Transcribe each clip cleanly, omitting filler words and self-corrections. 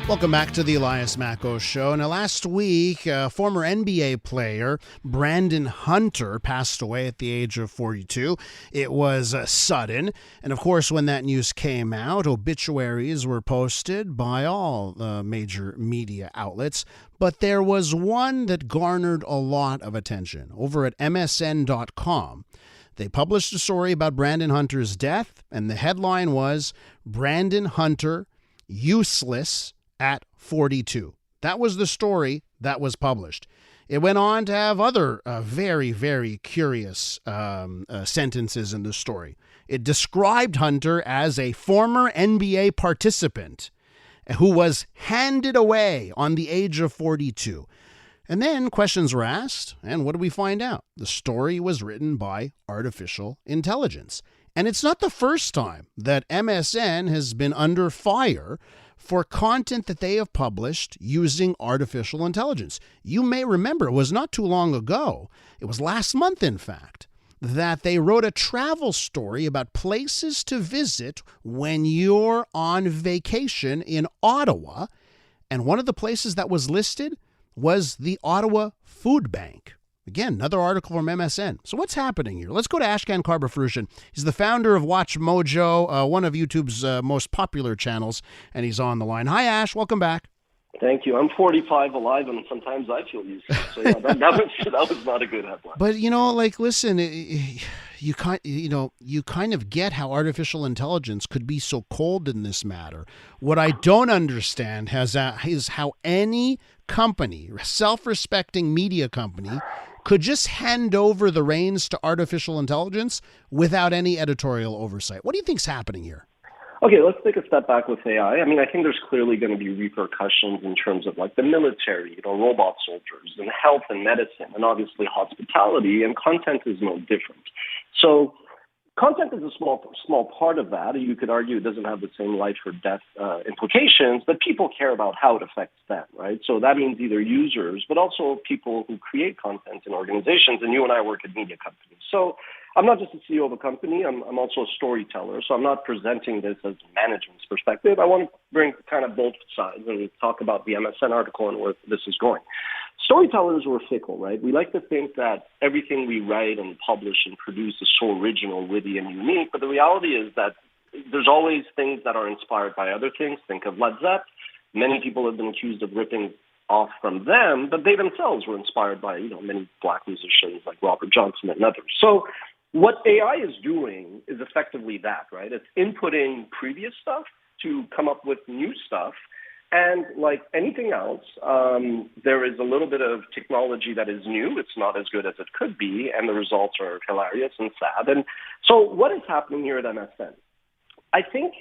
Welcome back to the Elias Macko Show. Now, last week, former NBA player Brandon Hunter passed away at the age of 42. It was sudden. And, of course, when that news came out, obituaries were posted by all the major media outlets. But there was one that garnered a lot of attention. Over at MSN.com, they published a story about Brandon Hunter's death, and the headline was, "Brandon Hunter, Useless at 42. That was the story that was published. It went on to have other very, very curious sentences in the story. It described Hunter as a former NBA participant who was handed away on the age of 42. And then questions were asked, and what did we find out? The story was written by artificial intelligence. And it's not the first time that MSN has been under fire for content that they have published using artificial intelligence. You may remember, it was not too long ago, it was last month in fact, that they wrote a travel story about places to visit when you're on vacation in Ottawa. And one of the places that was listed was the Ottawa Food Bank. Again, another article from MSN. So what's happening here? Let's go to Ashkan Karbasfrooshan. He's the founder of WatchMojo, one of YouTube's most popular channels, and he's on the line. Hi, Ash. Welcome back. Thank you. I'm 45 alive, and sometimes I feel useless. So yeah, that was not a good headline. But listen, you kind of get how artificial intelligence could be so cold in this matter. What I don't understand is how any company, self-respecting media company, could just hand over the reins to artificial intelligence without any editorial oversight. What do you think's happening here? Okay, let's take a step back with AI. I mean, I think there's clearly going to be repercussions in terms of like the military, robot soldiers, and health and medicine, and obviously hospitality, and content is no different. So content is a small part of that. You could argue it doesn't have the same life or death implications, but people care about how it affects them, right? So that means either users, but also people who create content in organizations, and you and I work at media companies. So I'm not just a CEO of a company, I'm also a storyteller, so I'm not presenting this as management's perspective. I want to bring kind of both sides and talk about the MSN article and where this is going. Storytellers were fickle, right? We like to think that everything we write and publish and produce is so original, witty, and unique, but the reality is that there's always things that are inspired by other things. Think of Led Zeppelin. Many people have been accused of ripping off from them, but they themselves were inspired by, many black musicians like Robert Johnson and others. So what AI is doing is effectively that, right? It's inputting previous stuff to come up with new stuff. And like anything else, there is a little bit of technology that is new. It's not as good as it could be, and the results are hilarious and sad. And so what is happening here at MSN? I think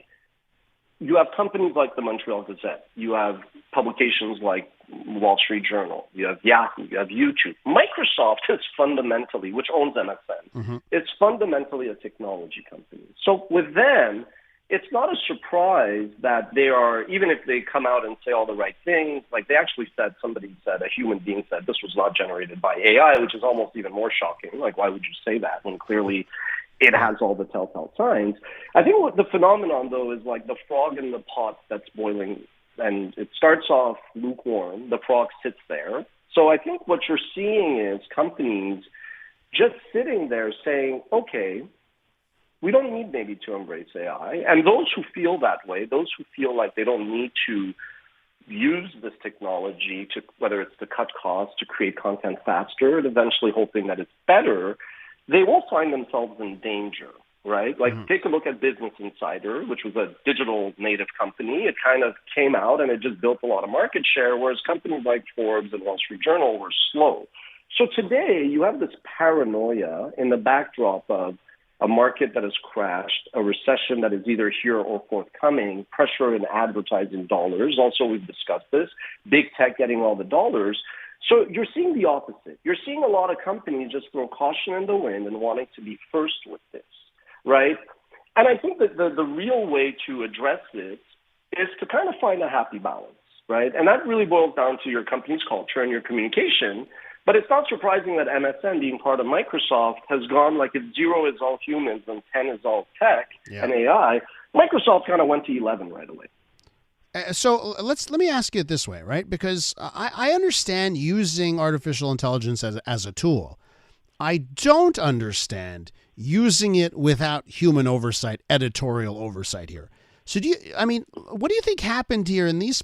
you have companies like the Montreal Gazette. You have publications like Wall Street Journal. You have Yahoo. You have YouTube. Microsoft is fundamentally, which owns MSN, it's fundamentally a technology company. So with them, it's not a surprise that they are, even if they come out and say all the right things, like they actually said, a human being said, this was not generated by AI, which is almost even more shocking. Like, why would you say that when clearly it has all the telltale signs? I think what the phenomenon, though, is like the frog in the pot that's boiling, and it starts off lukewarm. The frog sits there. So I think what you're seeing is companies just sitting there saying, okay, we don't need maybe to embrace AI. And those who feel that way, those who feel like they don't need to use this technology to, whether it's to cut costs, to create content faster, and eventually hoping that it's better, they will find themselves in danger, right? Like take a look at Business Insider, which was a digital native company. It kind of came out and it just built a lot of market share, whereas companies like Forbes and Wall Street Journal were slow. So today you have this paranoia in the backdrop of a market that has crashed, a recession that is either here or forthcoming, pressure in advertising dollars. Also, we've discussed this, big tech getting all the dollars. So you're seeing the opposite. You're seeing a lot of companies just throw caution in the wind and wanting to be first with this, right? And I think that the real way to address this is to kind of find a happy balance, right? And that really boils down to your company's culture and your communication. But it's not surprising that MSN, being part of Microsoft, has gone like if 0 is all humans and 10 is all tech and AI. Microsoft kind of went to 11 right away. So let me ask you it this way, right? Because I understand using artificial intelligence as a tool. I don't understand using it without human oversight, editorial oversight here. So what do you think happened here in these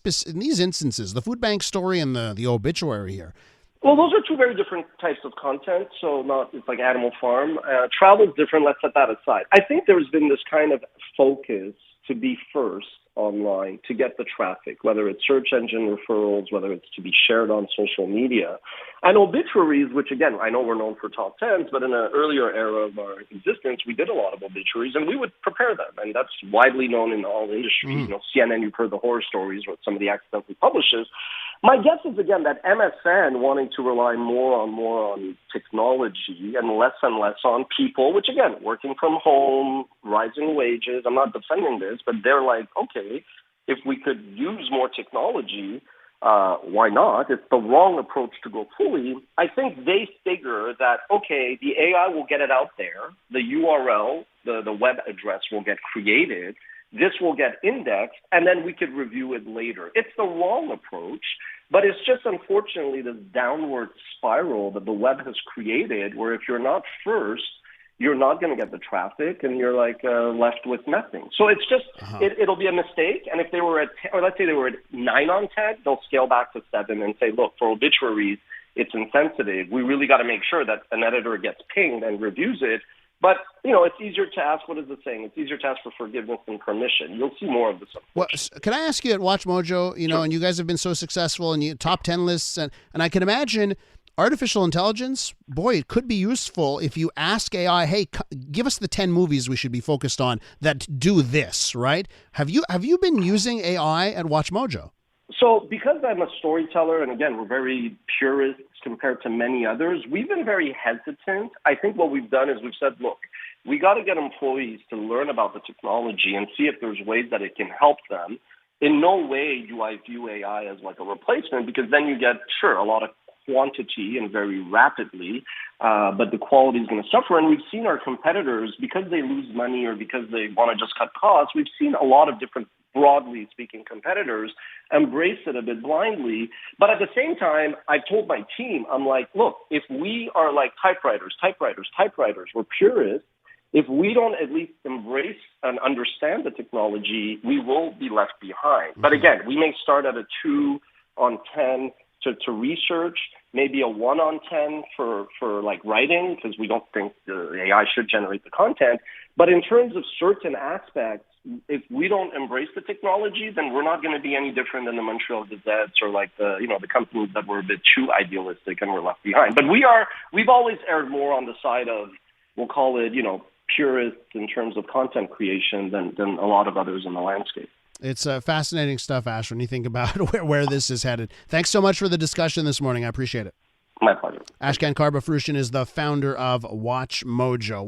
instances, the food bank story and the obituary here? Well, those are two very different types of content. So it's like Animal Farm. Travel is different. Let's set that aside. I think there's been this kind of focus to be first online, to get the traffic, whether it's search engine referrals, whether it's to be shared on social media. And obituaries, which again, I know we're known for top tens, but in an earlier era of our existence, we did a lot of obituaries and we would prepare them. And that's widely known in all industries. CNN, you've heard the horror stories with some of the accidental publishes. My guess is, again, that MSN wanting to rely more on technology and less on people, which, again, working from home, rising wages. I'm not defending this, but they're like, okay, if we could use more technology, why not? It's the wrong approach to go fully. I think they figure that, okay, the AI will get it out there, the URL, the web address will get created, this will get indexed, and then we could review it later. It's the wrong approach, but it's just unfortunately this downward spiral that the web has created where if you're not first, you're not going to get the traffic and you're left with nothing. So it's just, it'll be a mistake. And if they were let's say they were at 9 on 10, they'll scale back to 7 and say, look, for obituaries, it's insensitive. We really got to make sure that an editor gets pinged and reviews it. But, it's easier to ask, what is the saying? It's easier to ask for forgiveness than permission. You'll see more of this. Well, can I ask you at WatchMojo, Sure. and you guys have been so successful and you top 10 lists, and I can imagine artificial intelligence, boy, it could be useful if you ask AI, hey, give us the 10 movies we should be focused on that do this, right? Have you been using AI at WatchMojo? So because I'm a storyteller, and again, we're very purists compared to many others, we've been very hesitant. I think what we've done is we've said, look, we got to get employees to learn about the technology and see if there's ways that it can help them. In no way do I view AI as like a replacement, because then you get, sure, a lot of quantity and very rapidly, but the quality is going to suffer. And we've seen our competitors, because they lose money or because they want to just cut costs, we've seen a lot of different, broadly speaking, competitors embrace it a bit blindly. But at the same time, I told my team, I'm like, look, if we are like typewriters, we're purists, if we don't at least embrace and understand the technology, we will be left behind. But again, we may start at a 2 on 10 to research, maybe a 1 on 10 for like writing, because we don't think the AI should generate the content. But in terms of certain aspects, if we don't embrace the technology, then we're not going to be any different than the Montreal Gazettes or like the companies that were a bit too idealistic and were left behind. But we've always erred more on the side of, we'll call it, purists in terms of content creation than a lot of others in the landscape. It's fascinating stuff, Ash, when you think about where this is headed. Thanks so much for the discussion this morning. I appreciate it. My pleasure. Ashkan Karbasfrooshan is the founder of WatchMojo.